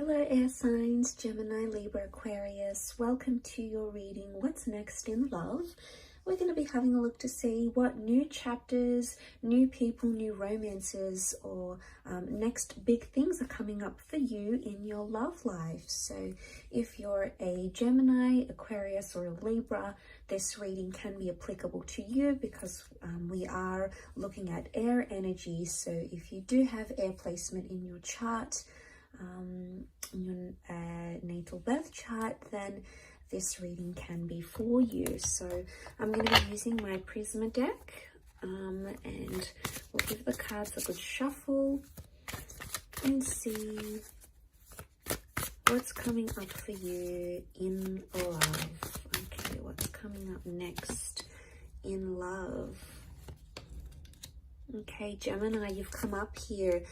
Hello air signs, Gemini, Libra, Aquarius. Welcome to your reading, What's Next in Love. We're going to be having a look to see what new chapters, new people, new romances, or next big things are coming up for you in your love life. So if you're a Gemini, Aquarius, or a Libra, this reading can be applicable to you because we are looking at air energy. So if you do have air placement in your chart, in your natal birth chart, then this reading can be for you. So I'm going to be using my Prisma deck, and we'll give the cards a good shuffle and see what's coming up for you in love. Okay, what's coming up next in love? Okay, Gemini, you've come up here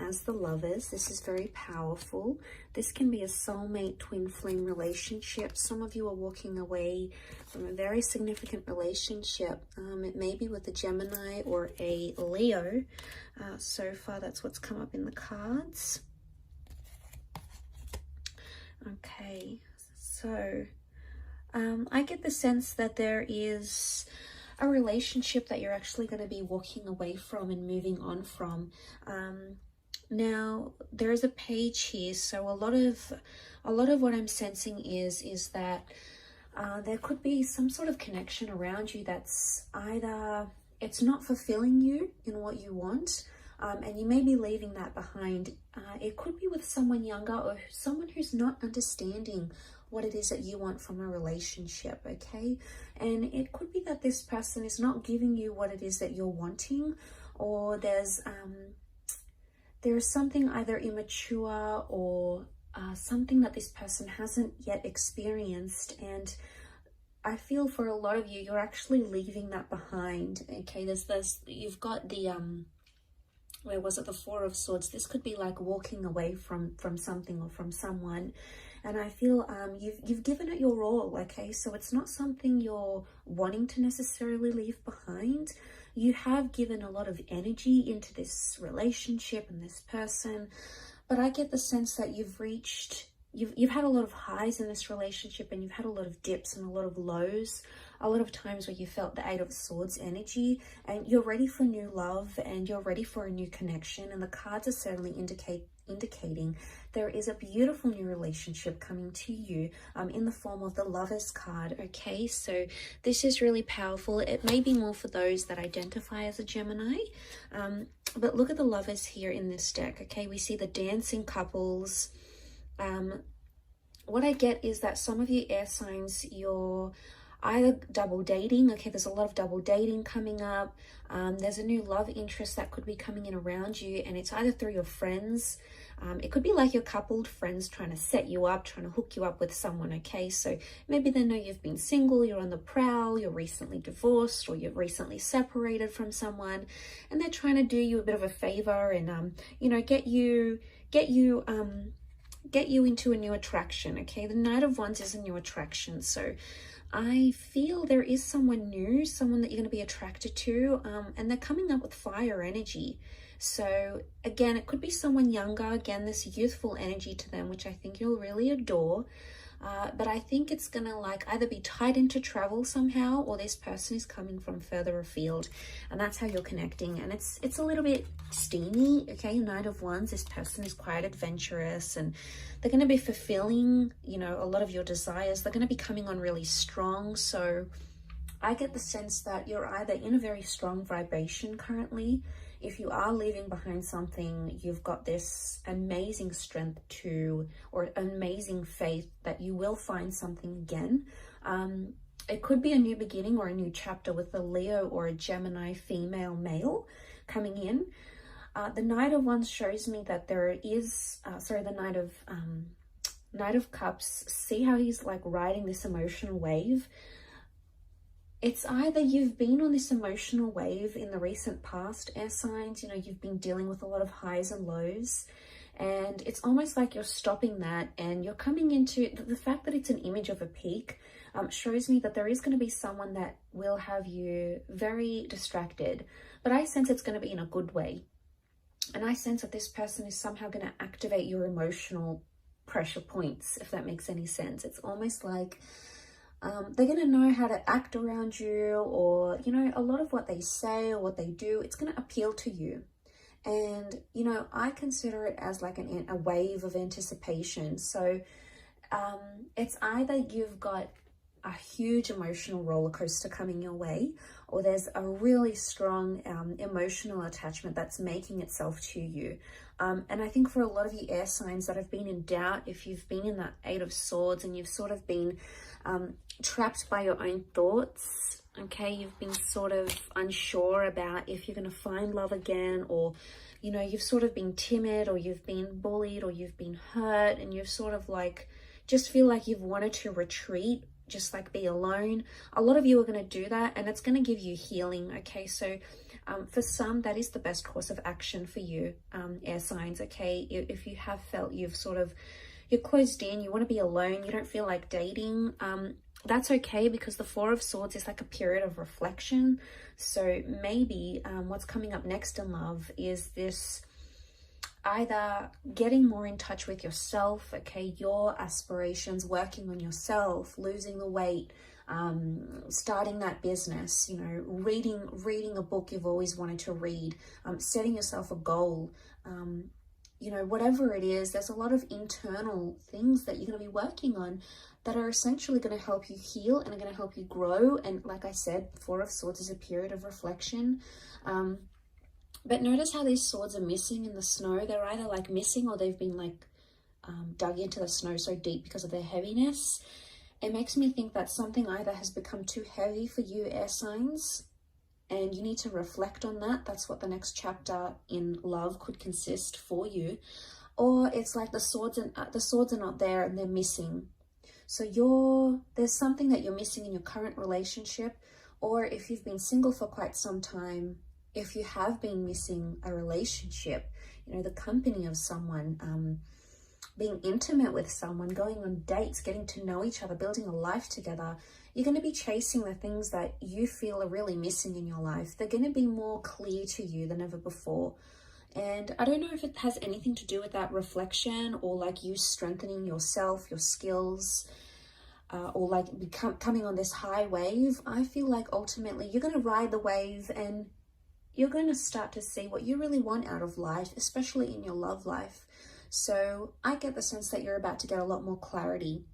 as the lovers. This is very powerful. This can be a soulmate twin flame relationship. Some of you are walking away from a very significant relationship. It may be with a Gemini or a Leo. So far, that's what's come up in the cards. Okay, so I get the sense that there is a relationship that you're actually going to be walking away from and moving on from. Now there is a page here, so a lot of what I'm sensing is that there could be some sort of connection around you that's either it's not fulfilling you in what you want, and you may be leaving that behind. It could be with someone younger or someone who's not understanding what it is that you want from a relationship, okay? And it could be that this person is not giving you what it is that you're wanting, or there's something either immature or something that this person hasn't yet experienced. And I feel for a lot of you, you're actually leaving that behind, okay? You've got the where was it, the Four of Swords. This could be like walking away from something or from someone. And I feel you've given it your all, okay? So it's not something you're wanting to necessarily leave behind. You have given a lot of energy into this relationship and this person, but I get the sense that you've had a lot of highs in this relationship, and you've had a lot of dips and a lot of lows, a lot of times where you felt the Eight of Swords energy, and you're ready for new love and you're ready for a new connection. And the cards are certainly indicating there is a beautiful new relationship coming to you in the form of the Lovers card, okay? So this is really powerful. It may be more for those that identify as a Gemini, but look at the Lovers here in this deck, okay? We see the dancing couples. What I get is that some of you air signs, you're either double dating, okay? There's a lot of double dating coming up. There's a new love interest that could be coming in around you, and it's either through your friends. It could be like your coupled friends trying to set you up, trying to hook you up with someone, okay? So maybe they know you've been single, you're on the prowl, you're recently divorced, or you're recently separated from someone, and they're trying to do you a bit of a favor and, you know, get you into a new attraction, okay? The Knight of Wands is a new attraction. So I feel there is someone new, someone that you're going to be attracted to, and they're coming up with fire energy. So again, it could be someone younger, again, this youthful energy to them, which I think you'll really adore. But I think it's going to like either be tied into travel somehow, or this person is coming from further afield, and that's how you're connecting. And it's a little bit steamy, okay? Knight of Wands, this person is quite adventurous, and they're going to be fulfilling, you know, a lot of your desires. They're going to be coming on really strong. So I get the sense that you're either in a very strong vibration currently. If you are leaving behind something, you've got this amazing strength or amazing faith that you will find something again. It could be a new beginning or a new chapter with a Leo or a Gemini female male coming in. The Knight of Wands shows me that there is, the Knight of Cups, see how he's like riding this emotional wave. It's either you've been on this emotional wave in the recent past, air signs, you know, you've been dealing with a lot of highs and lows, and it's almost like you're stopping that and you're coming into the fact that it's an image of a peak. Shows me that there is going to be someone that will have you very distracted, but I sense it's going to be in a good way. And I sense that this person is somehow going to activate your emotional pressure points, if that makes any sense. It's almost like they're going to know how to act around you, or, you know, a lot of what they say or what they do, it's going to appeal to you. And, you know, I consider it as like a wave of anticipation. So it's either you've got a huge emotional roller coaster coming your way, or there's a really strong emotional attachment that's making itself to you. And I think for a lot of you air signs that have been in doubt, if you've been in that Eight of Swords and you've sort of been trapped by your own thoughts, okay, you've been sort of unsure about if you're going to find love again, or, you know, you've sort of been timid, or you've been bullied, or you've been hurt, and you've sort of like just feel like you've wanted to retreat, just like be alone. A lot of you are going to do that, and it's going to give you healing. Okay, so for some, that is the best course of action for you, air signs. Okay, if you have felt you're closed in, you want to be alone, you don't feel like dating, that's okay, because the Four of Swords is like a period of reflection. So maybe what's coming up next in love is this either getting more in touch with yourself, okay, your aspirations, working on yourself, losing the weight, starting that business, you know, reading a book you've always wanted to read, setting yourself a goal, you know, whatever it is. There's a lot of internal things that you're going to be working on that are essentially going to help you heal and are going to help you grow. And like I said, Four of Swords is a period of reflection. But notice how these swords are missing in the snow. They're either like missing, or they've been like dug into the snow so deep because of their heaviness. It makes me think that something either has become too heavy for you, air signs, and you need to reflect on that. That's what the next chapter in love could consist for you. Or it's like the swords are not there and they're missing. So there's something that you're missing in your current relationship, or if you've been single for quite some time, if you have been missing a relationship, you know, the company of someone, being intimate with someone, going on dates, getting to know each other, building a life together, you're going to be chasing the things that you feel are really missing in your life. They're going to be more clear to you than ever before. And I don't know if it has anything to do with that reflection, or like you strengthening yourself, your skills, or like coming on this high wave. I feel like ultimately you're going to ride the wave, and you're going to start to see what you really want out of life, especially in your love life. So I get the sense that you're about to get a lot more clarity.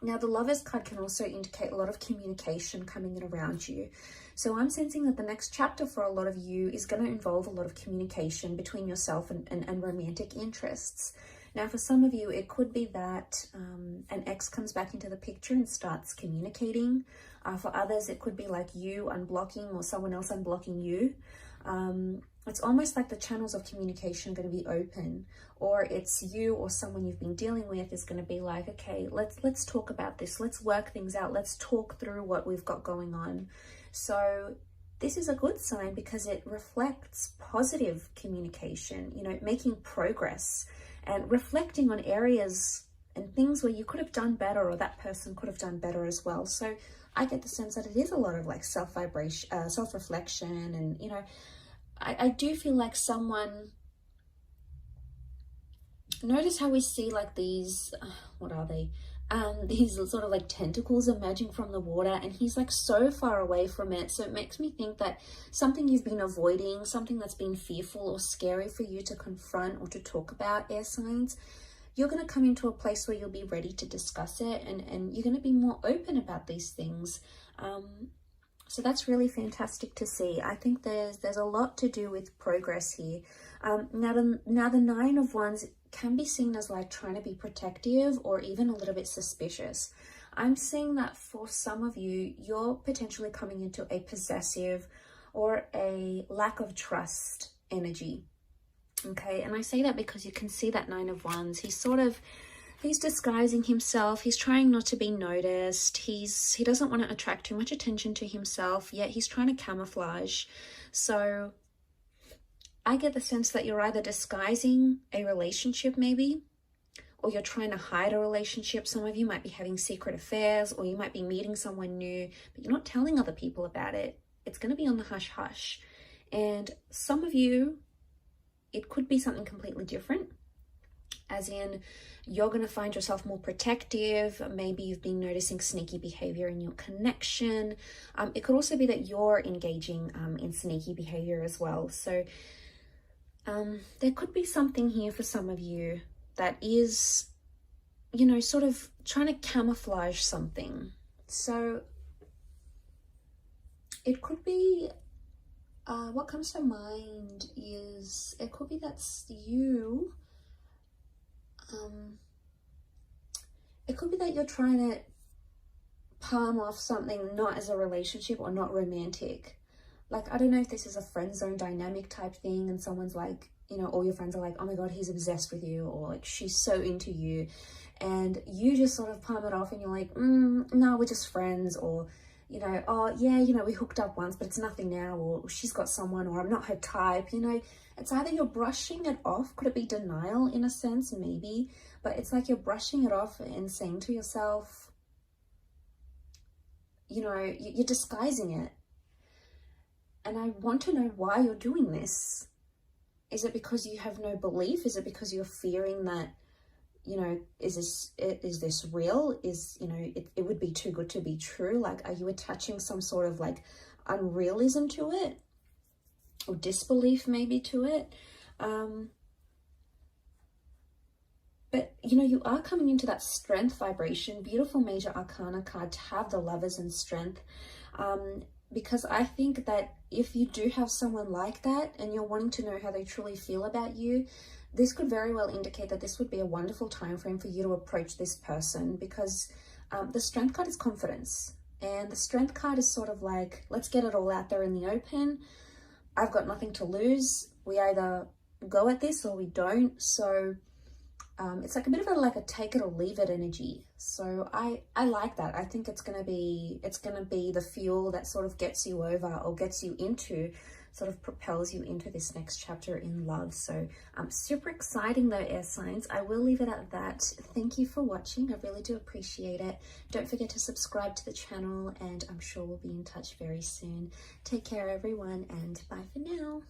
Now, the Lovers card can also indicate a lot of communication coming in around you. So I'm sensing that the next chapter for a lot of you is going to involve a lot of communication between yourself and romantic interests. Now, for some of you, it could be that an ex comes back into the picture and starts communicating. For others, it could be like you unblocking or someone else unblocking you. It's almost like the channels of communication are going to be open, or it's you or someone you've been dealing with is going to be like, okay, let's talk about this. Let's work things out. Let's talk through what we've got going on. So this is a good sign because it reflects positive communication, you know, making progress and reflecting on areas and things where you could have done better, or that person could have done better as well. So I get the sense that it is a lot of like self-reflection, and, you know, I do feel like someone, notice how we see like these, what are they? These sort of like tentacles emerging from the water, and he's like so far away from it. So it makes me think that something you've been avoiding, something that's been fearful or scary for you to confront or to talk about, air signs, you're going to come into a place where you'll be ready to discuss it, and you're going to be more open about these things. So that's really fantastic to see. I think there's a lot to do with progress here. Now the Nine of Wands can be seen as like trying to be protective or even a little bit suspicious. I'm seeing that for some of you, you're potentially coming into a possessive or a lack of trust energy. Okay, and I say that because you can see that Nine of Wands. He's disguising himself. He's trying not to be noticed. He doesn't want to attract too much attention to himself, yet he's trying to camouflage. So I get the sense that you're either disguising a relationship maybe, or you're trying to hide a relationship. Some of you might be having secret affairs, or you might be meeting someone new, but you're not telling other people about it. It's going to be on the hush hush. And some of you, it could be something completely different. as in you're going to find yourself more protective. Maybe you've been noticing sneaky behavior in your connection. It could also be that you're engaging in sneaky behavior as well. So there could be something here for some of you that is, you know, sort of trying to camouflage something. So it could be, what comes to mind is, it could be that's you. It could be that you're trying to palm off something not as a relationship or not romantic. Like, I don't know if this is a friend zone dynamic type thing and someone's like, you know, all your friends are like, oh my God, he's obsessed with you, or like she's so into you, and you just sort of palm it off and you're like, no, we're just friends, or, you know, oh yeah, you know, we hooked up once, but it's nothing now, or she's got someone, or I'm not her type, you know. It's either you're brushing it off. Could it be denial in a sense? Maybe. But it's like you're brushing it off and saying to yourself, you know, you're disguising it. And I want to know why you're doing this. Is it because you have no belief? Is it because you're fearing that, you know, is this real? Is, you know, it would be too good to be true? Like, are you attaching some sort of like unrealism to it? Or disbelief maybe to it? But, you know, you are coming into that strength vibration. Beautiful major arcana card to have the Lovers and strength. Because I think that if you do have someone like that and you're wanting to know how they truly feel about you, this could very well indicate that this would be a wonderful time frame for you to approach this person, because the strength card is confidence. And the strength card is sort of like, let's get it all out there in the open. I've got nothing to lose. We either go at this or we don't. So it's like a bit of a take it or leave it energy. So I like that. I think it's gonna be the fuel that sort of gets you over, or gets you into, sort of propels you into this next chapter in love. So super exciting though, air signs. I will leave it at that. Thank you for watching. I really do appreciate it. Don't forget to subscribe to the channel, and I'm sure we'll be in touch very soon. Take care everyone, and bye for now.